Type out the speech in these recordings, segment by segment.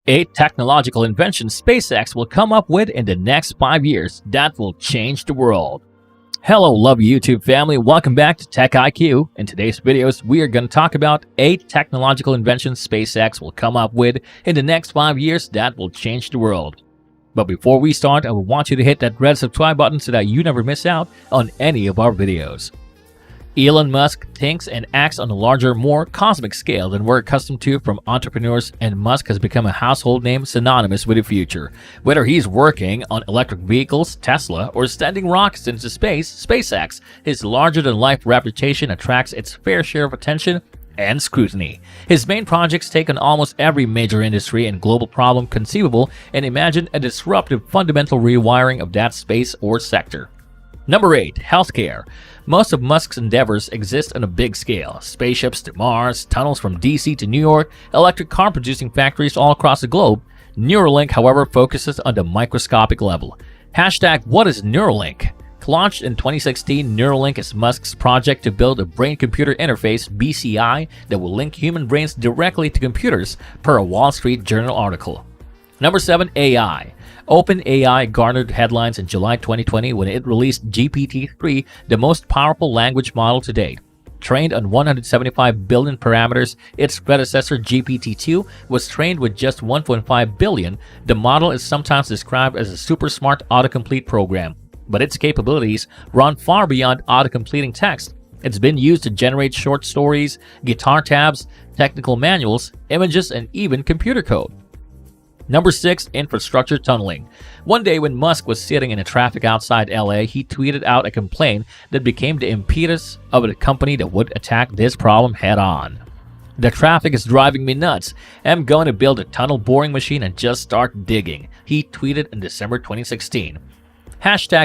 8 technological inventions SpaceX will come up with in the next 5 years that will change the world. Hello lovely YouTube family, welcome back to Tech IQ. In today's videos, we are going to talk about 8 technological inventions SpaceX will come up with in the next 5 years that will change the world. But before we start, I want you to hit that red subscribe button so that you never miss out on any of our videos. Elon Musk thinks and acts on a larger, more cosmic scale than we're accustomed to from entrepreneurs, and Musk has become a household name synonymous with the future. Whether he's working on electric vehicles, Tesla, or sending rockets into space, SpaceX, his larger-than-life reputation attracts its fair share of attention and scrutiny. His main projects take on almost every major industry and global problem conceivable and imagine a disruptive fundamental rewiring of that space or sector. Number 8. Healthcare. Most of Musk's endeavors exist on a big scale. Spaceships to Mars, tunnels from DC to New York, electric car producing factories all across the globe. Neuralink, however, focuses on the microscopic level. What is Neuralink? Launched in 2016, Neuralink is Musk's project to build a brain-computer interface, BCI, that will link human brains directly to computers, per a Wall Street Journal article. Number 7. AI. OpenAI garnered headlines in July 2020 when it released GPT-3, the most powerful language model to date. Trained on 175 billion parameters, its predecessor GPT-2 was trained with just 1.5 billion. The model is sometimes described as a super smart autocomplete program, but its capabilities run far beyond autocompleting text. It's been used to generate short stories, guitar tabs, technical manuals, images, and even computer code. Number 6. Infrastructure tunneling. One day when Musk was sitting in the traffic outside LA, he tweeted out a complaint that became the impetus of a company that would attack this problem head-on. "The traffic is driving me nuts. I'm going to build a tunnel boring machine and just start digging," he tweeted in December 2016.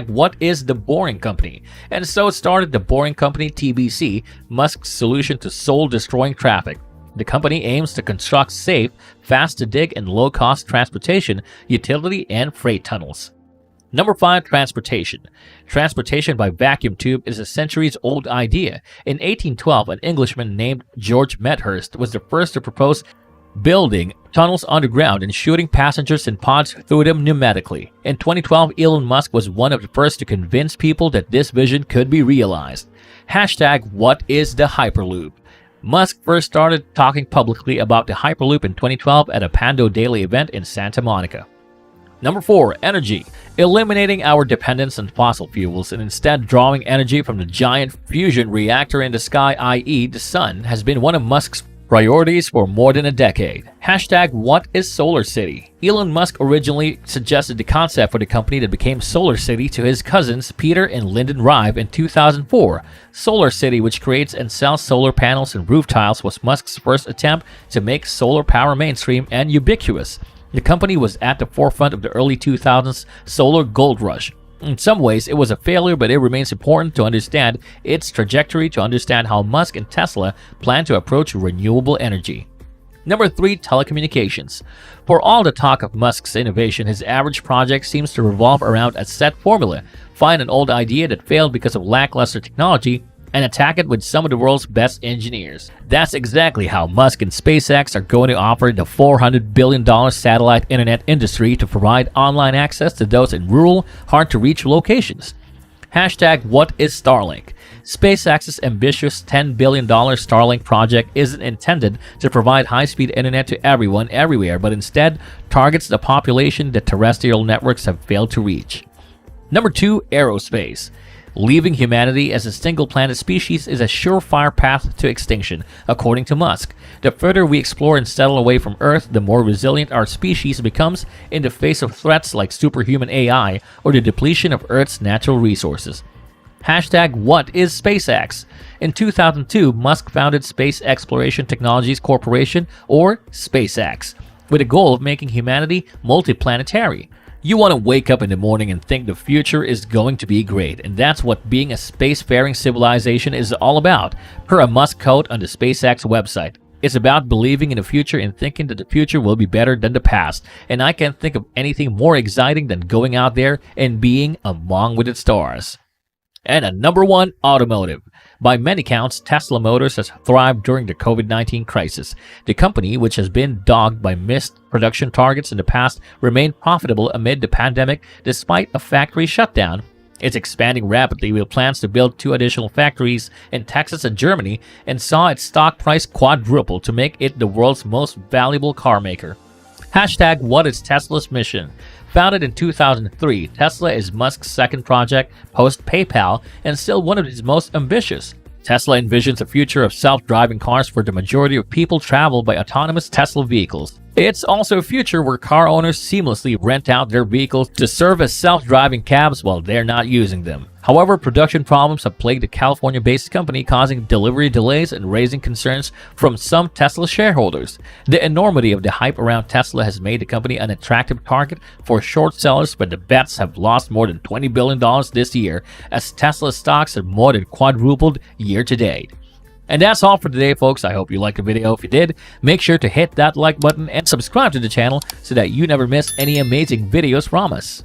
What is the Boring Company? And so started the Boring Company, TBC, Musk's solution to soul-destroying traffic. The company aims to construct safe, fast-to-dig, and low-cost transportation, utility, and freight tunnels. Number 5. Transportation. Transportation by vacuum tube is a centuries-old idea. In 1812, an Englishman named George Medhurst was the first to propose building tunnels underground and shooting passengers in pods through them pneumatically. In 2012, Elon Musk was one of the first to convince people that this vision could be realized. What is the Hyperloop? Musk first started talking publicly about the Hyperloop in 2012 at a Pando Daily event in Santa Monica. Number 4. Energy. Eliminating our dependence on fossil fuels and instead drawing energy from the giant fusion reactor in the sky, i.e. the sun, has been one of Musk's priorities for more than a decade. What is Solar City? Elon Musk originally suggested the concept for the company that became Solar City to his cousins Peter and Lyndon Rive in 2004. Solar City, which creates and sells solar panels and roof tiles, was Musk's first attempt to make solar power mainstream and ubiquitous. The company was at the forefront of the early 2000s solar gold rush. In some ways, it was a failure, but it remains important to understand its trajectory to understand how Musk and Tesla plan to approach renewable energy. Number 3. Telecommunications. For all the talk of Musk's innovation, his average project seems to revolve around a set formula. Find an old idea that failed because of lackluster technology and attack it with some of the world's best engineers. That's exactly how Musk and SpaceX are going to offer the $400 billion satellite internet industry to provide online access to those in rural, hard-to-reach locations. What is Starlink? SpaceX's ambitious $10 billion Starlink project isn't intended to provide high-speed internet to everyone everywhere, but instead targets the population that terrestrial networks have failed to reach. Number 2. Aerospace. Leaving humanity as a single-planet species is a surefire path to extinction, according to Musk. The further we explore and settle away from Earth, the more resilient our species becomes in the face of threats like superhuman AI or the depletion of Earth's natural resources. What is SpaceX? In 2002, Musk founded Space Exploration Technologies Corporation, or SpaceX, with a goal of making humanity multiplanetary. You want to wake up in the morning and think the future is going to be great, and that's what being a spacefaring civilization is all about, per a Musk quote on the SpaceX website. It's about believing in the future and thinking that the future will be better than the past, and I can't think of anything more exciting than going out there and being among with the stars. And a number one, automotive. By many counts, Tesla Motors has thrived during the COVID-19 crisis. The company, which has been dogged by missed production targets in the past, remained profitable amid the pandemic despite a factory shutdown. It's expanding rapidly with plans to build 2 additional factories in Texas and Germany, and saw its stock price quadruple to make it the world's most valuable car maker. Hashtag what is Tesla's mission? Founded in 2003, Tesla is Musk's second project post PayPal and still one of his most ambitious. Tesla envisions a future of self-driving cars where the majority of people travel by autonomous Tesla vehicles. It's also a future where car owners seamlessly rent out their vehicles to serve as self-driving cabs while they're not using them. However, production problems have plagued the California-based company, causing delivery delays and raising concerns from some Tesla shareholders. The enormity of the hype around Tesla has made the company an attractive target for short sellers, but the bets have lost more than $20 billion this year, as Tesla stocks have more than quadrupled year to date. And that's all for today, folks. I hope you liked the video. If you did, make sure to hit that like button and subscribe to the channel so that you never miss any amazing videos from us.